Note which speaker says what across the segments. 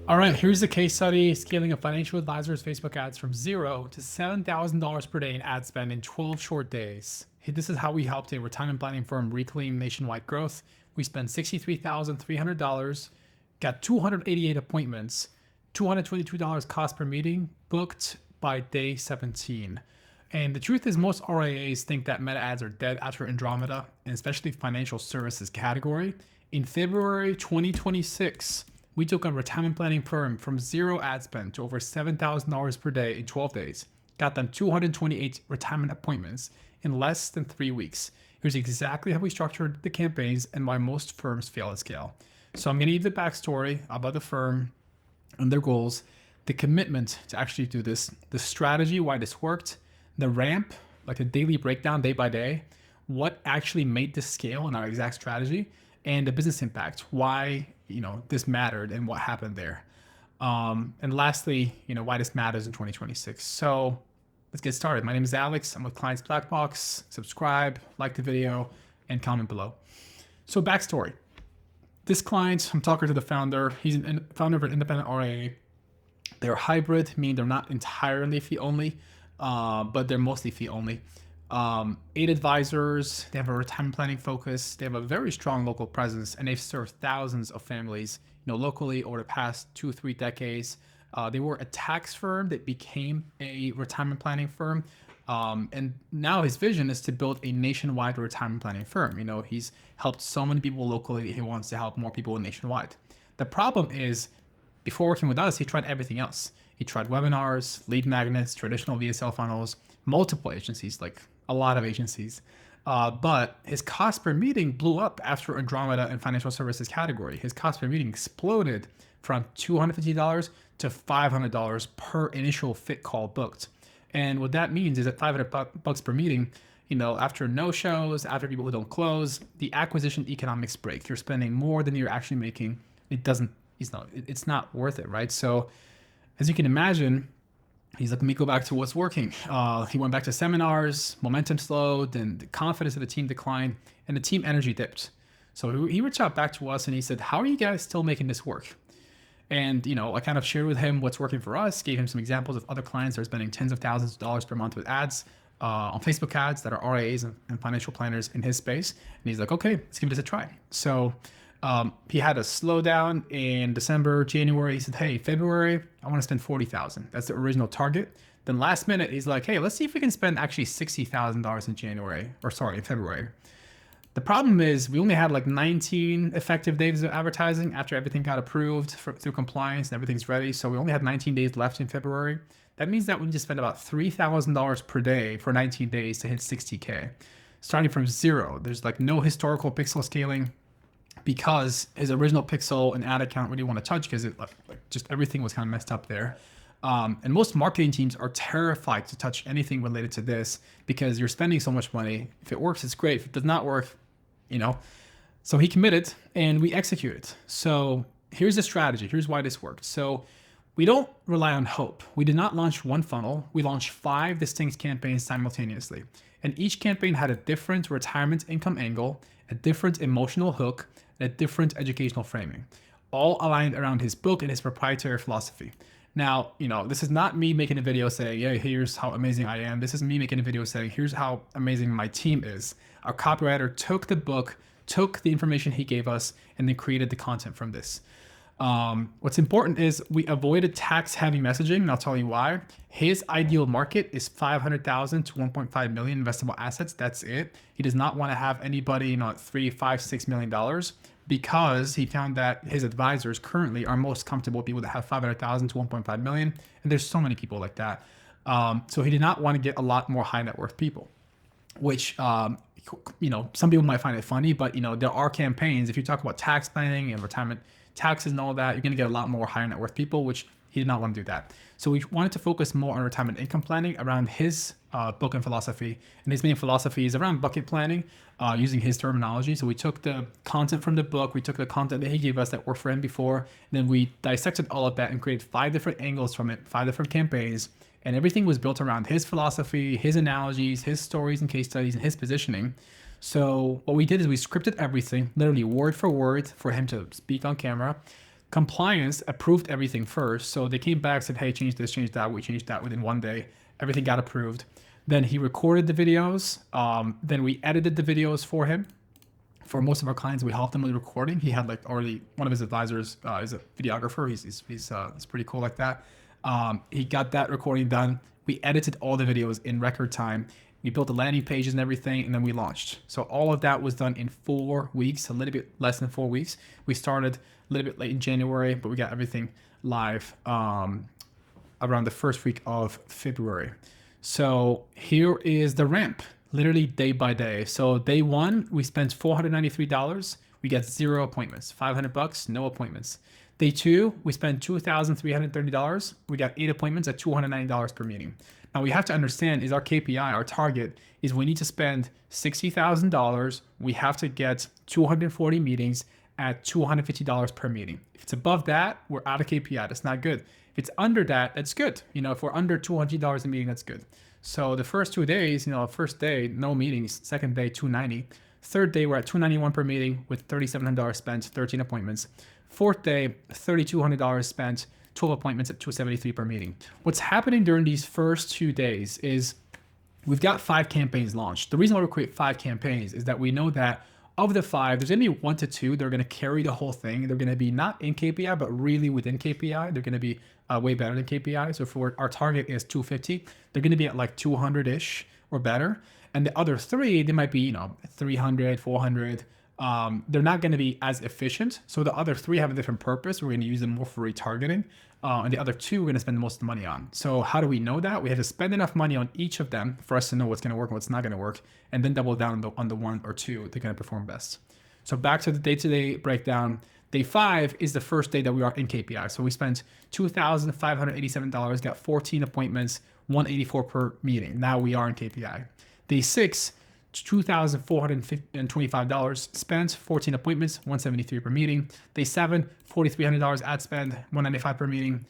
Speaker 1: All right, here's the case study scaling a financial advisor's Facebook ads from zero to $7,000 per day in ad spend in 12 short days. This is how we helped a retirement planning firm reclaim nationwide growth. We spent $63,300, got 288 appointments, $222 cost per meeting, booked by day 17. And the truth is, most RIAs think that meta ads are dead after Andromeda, and especially financial services category. In February 2026, we took a retirement planning firm from zero ad spend to over $7,000 per day in 12 days, got them 228 retirement appointments in less than 3 weeks. Here's exactly how we structured the campaigns and why most firms fail at scale. So I'm going to give the backstory about the firm and their goals, the commitment to actually do this, the strategy, why this worked, the ramp, like the daily breakdown day by day, what actually made this scale and our exact strategy, and the business impact, why this mattered and what happened there. And lastly, why this matters in 2026. So let's get started. My name is Alex. I'm with Clients Blackbox. Subscribe, like the video, and comment below. So backstory. This client, I'm talking to the founder. He's a founder of an independent RIA. They're hybrid, meaning they're not entirely fee only, but they're mostly fee only. 8 advisors, they have a retirement planning focus, they have a very strong local presence, and they've served thousands of families, locally over the past 2-3 decades. They were a tax firm that became a retirement planning firm. And now his vision is to build a nationwide retirement planning firm. He's helped so many people locally. He wants to help more people nationwide. The problem is, before working with us, he tried everything else. He tried webinars, lead magnets, traditional VSL funnels, multiple agencies, like a lot of agencies. But his cost per meeting blew up after Andromeda and financial services category. His cost per meeting exploded from $250 to $500 per initial fit call booked. And what that means is that $500 per meeting, after no shows, after people who don't close, the acquisition economics break. You're spending more than you're actually making. It's not worth it, right? So as you can imagine, he's like, let me go back to what's working. He went back to seminars, momentum slowed, and the confidence of the team declined, and the team energy dipped. So he reached out back to us and he said, how are you guys still making this work? And, I kind of shared with him what's working for us, gave him some examples of other clients that are spending tens of thousands of dollars per month with ads on Facebook ads that are RIAs and financial planners in his space. And he's like, okay, let's give this a try. So he had a slowdown in December, January. He said, hey, February, I want to spend $40,000. That's the original target. Then last minute, he's like, hey, let's see if we can spend actually $60,000 in February. The problem is we only had like 19 effective days of advertising after everything got approved through compliance and everything's ready. So we only had 19 days left in February. That means that we need to spend about $3,000 per day for 19 days to hit 60K. Starting from zero, there's like no historical pixel scaling, because his original pixel and ad account really want to touch, because it just everything was kind of messed up there. And most marketing teams are terrified to touch anything related to this because you're spending so much money. If it works, it's great. If it does not work, So he committed and we executed. So here's the strategy. Here's why this worked. So we don't rely on hope. We did not launch one funnel. We launched 5 distinct campaigns simultaneously. And each campaign had a different retirement income angle, a different emotional hook, and a different educational framing, all aligned around his book and his proprietary philosophy. Now, this is not me making a video saying, yeah, here's how amazing I am. This is me making a video saying, here's how amazing my team is. Our copywriter took the book, took the information he gave us, and then created the content from this. What's important is we avoided tax-heavy messaging, and I'll tell you why. His ideal market is 500,000 to 1.5 million investable assets. That's it. He does not want to have anybody, at $3, $5, $6 million, because he found that his advisors currently are most comfortable with people that have 500,000 to 1.5 million, and there's so many people like that. So he did not want to get a lot more high net worth people, which some people might find it funny, but there are campaigns. If you talk about tax planning and retirement taxes and all that, you're going to get a lot more higher net worth people, which he did not want to do that. So we wanted to focus more on retirement income planning around his book and philosophy. And his main philosophy is around bucket planning, using his terminology. So we took the content from the book, we took the content that he gave us that worked for him before, and then we dissected all of that and created 5 different angles from it, 5 different campaigns. And everything was built around his philosophy, his analogies, his stories and case studies, and his positioning. So what we did is we scripted everything, literally word for word, for him to speak on camera, Compliance approved everything first. So they came back, said, hey, change this, change that. We changed that within one day. Everything got approved. Then he recorded the videos. Then we edited the videos for him. For most of our clients, we helped him with recording. He had like already, one of his advisors is a videographer. He's pretty cool like that. He got that recording done. We edited all the videos in record time. We built the landing pages and everything, and then we launched. So all of that was done in 4 weeks, a little bit less than 4 weeks. We started a little bit late in January, but we got everything live around the first week of February. So here is the ramp, literally day by day. So day one, we spent $493. We got 0 appointments, $500, no appointments. Day two, we spent $2,330. We got 8 appointments at $290 per meeting. Now we have to understand is our KPI, our target is we need to spend $60,000. We have to get 240 meetings at $250 per meeting. If it's above that, we're out of KPI. That's not good. If it's under that, that's good. If we're under $200 a meeting, that's good. So the first 2 days, first day, no meetings. Second day, $290. Third day, we're at $291 per meeting with $3,700 spent, 13 appointments. Fourth day, $3,200 spent, 12 appointments at $273 per meeting. What's happening during these first 2 days is we've got 5 campaigns launched. The reason why we create 5 campaigns is that we know that of the 5, there's gonna be 1 to 2 that are gonna carry the whole thing. They're gonna be not in KPI, but really within KPI. They're gonna be way better than KPI. So for our target is 250, they're gonna be at like 200-ish or better. And the other 3, they might be 300, 400. They're not going to be as efficient. So the other 3 have a different purpose. We're going to use them more for retargeting. And the other 2 we're going to spend most of the money on. So how do we know that? We have to spend enough money on each of them for us to know what's going to work and what's not going to work, and then double down on the 1 or 2 they're going to perform best. So back to the day-to-day breakdown. Day 5 is the first day that we are in KPI. So we spent $2,587, got 14 appointments, $184 per meeting. Now we are in KPI. Day 6, $2,425 spent, 14 appointments, $173 per meeting. Day 7, $4,300 ad spend, $195 per meeting.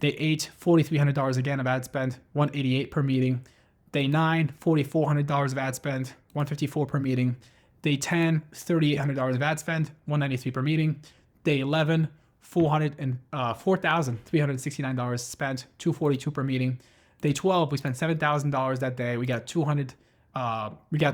Speaker 1: Day 8, $4,300 again of ad spend, $188 per meeting. Day 9, $4,400 of ad spend, $154 per meeting. Day 10, $3,800 of ad spend, $193 per meeting. Day 11, $4,369 spent, $242 per meeting. Day 12, we spent $7,000 that day. We got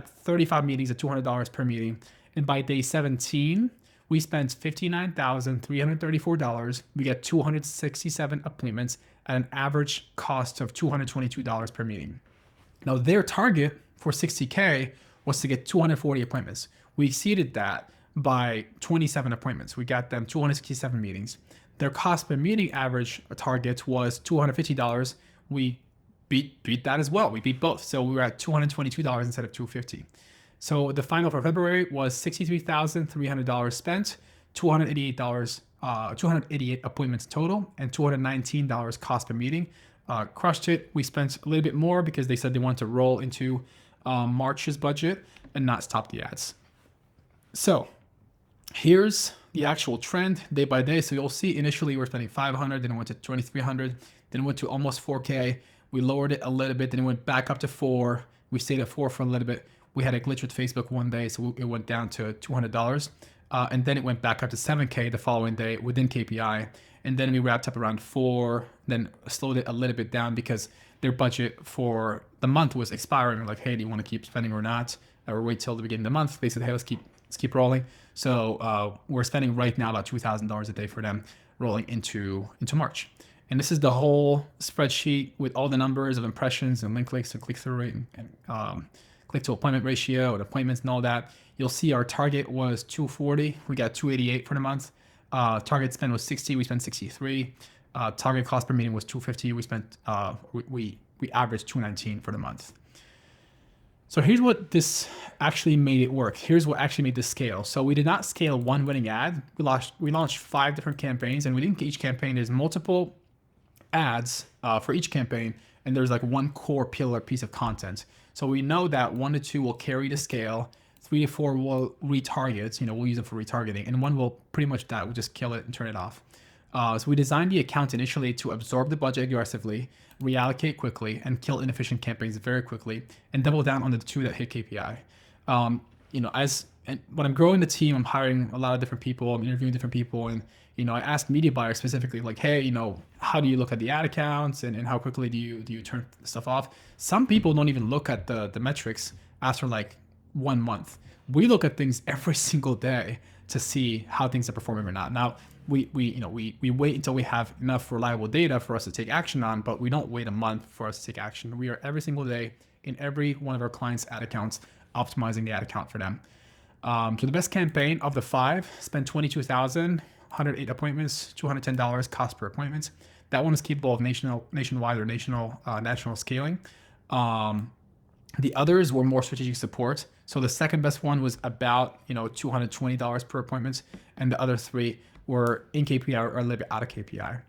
Speaker 1: 35 meetings at $200 per meeting. And by day 17, we spent $59,334. We got 267 appointments at an average cost of $222 per meeting. Now their target for 60K was to get 240 appointments. We exceeded that by 27 appointments. We got them 267 meetings. Their cost per meeting average target was $250. We beat that as well. We beat both. So we were at $222 instead of $250. So the final for February was $63,300 spent, $288 appointments total, and $219 cost per meeting. Crushed it. We spent a little bit more because they said they wanted to roll into March's budget and not stop the ads. So here's the actual trend day by day. So you'll see initially we're spending $500, then it went to $2,300, then it went to almost $4K. We lowered it a little bit, then it went back up to $4. We stayed at $4 for a little bit. We had a glitch with Facebook one day, so it went down to $200. And then it went back up to $7K the following day within KPI. And then we wrapped up around $4, then slowed it a little bit down because their budget for the month was expiring. We're like, hey, do you want to keep spending or not? Or wait till the beginning of the month. They said, hey, let's keep rolling. So we're spending right now about $2,000 a day for them rolling into March. And this is the whole spreadsheet with all the numbers of impressions and link clicks and click-through rate and click to appointment ratio and appointments and all that. You'll see our target was 240. We got 288 for the month. Target spend was 60. We spent 63. Target cost per meeting was 250. We spent we averaged 219 for the month. So here's what this actually made it work. Here's what actually made this scale. So we did not scale one winning ad. We launched 5 different campaigns, and within each campaign there's multiple ads for each campaign, and there's like one core pillar piece of content. So we know that 1 to 2 will carry the scale, 3 to 4 will retarget, we'll use them for retargeting, and 1 will pretty much die. We'll just kill it and turn it off. So we designed the account initially to absorb the budget aggressively, reallocate quickly, and kill inefficient campaigns very quickly, and double down on the 2 that hit KPI. When I'm growing the team, I'm hiring a lot of different people, I'm interviewing different people, and I asked media buyers specifically, like, hey, how do you look at the ad accounts and how quickly do you turn stuff off? Some people don't even look at the metrics after like 1 month. We look at things every single day to see how things are performing or not. Now, we wait until we have enough reliable data for us to take action on, but we don't wait a month for us to take action. We are every single day in every one of our clients' ad accounts optimizing the ad account for them. So the best campaign of the 5 spent 22,000, 108 appointments, $210 cost per appointment. That one is capable of nationwide or national scaling. The others were more strategic support. So the second best one was about $220 per appointment, and the other 3 were in KPI or a little bit out of KPI.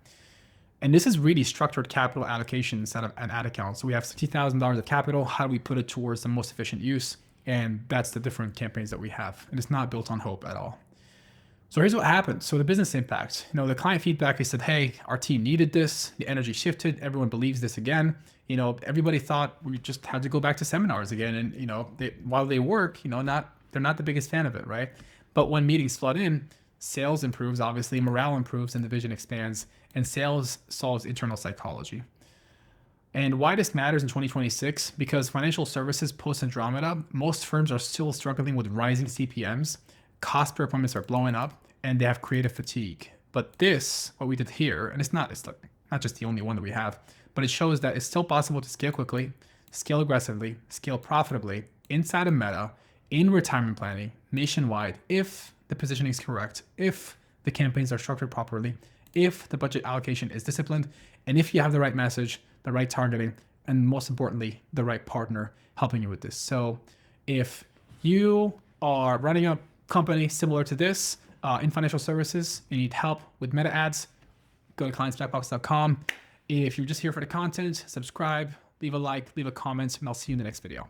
Speaker 1: And this is really structured capital allocation instead of an ad account. So we have $60,000 of capital. How do we put it towards the most efficient use? And that's the different campaigns that we have. And it's not built on hope at all. So here's what happened. So the business impact, the client feedback, they said, hey, our team needed this. The energy shifted. Everyone believes this again. Everybody thought we just had to go back to seminars again. And, while they work, they're not the biggest fan of it, right? But when meetings flood in, sales improves, obviously, morale improves, and the vision expands, and sales solves internal psychology. And why this matters in 2026, because financial services post-Andromeda, most firms are still struggling with rising CPMs, cost per appointments are blowing up, and they have creative fatigue. But what we did here, and it's not just the only one that we have, but it shows that it's still possible to scale quickly, scale aggressively, scale profitably inside of Meta, in retirement planning, nationwide, if the positioning is correct, if the campaigns are structured properly, if the budget allocation is disciplined, and if you have the right message, the right targeting, and most importantly, the right partner helping you with this. So if you are running a company similar to this in financial services and you need help with meta ads, go to clientsblackbox.com. If you're just here for the content, subscribe, leave a like, leave a comment, and I'll see you in the next video.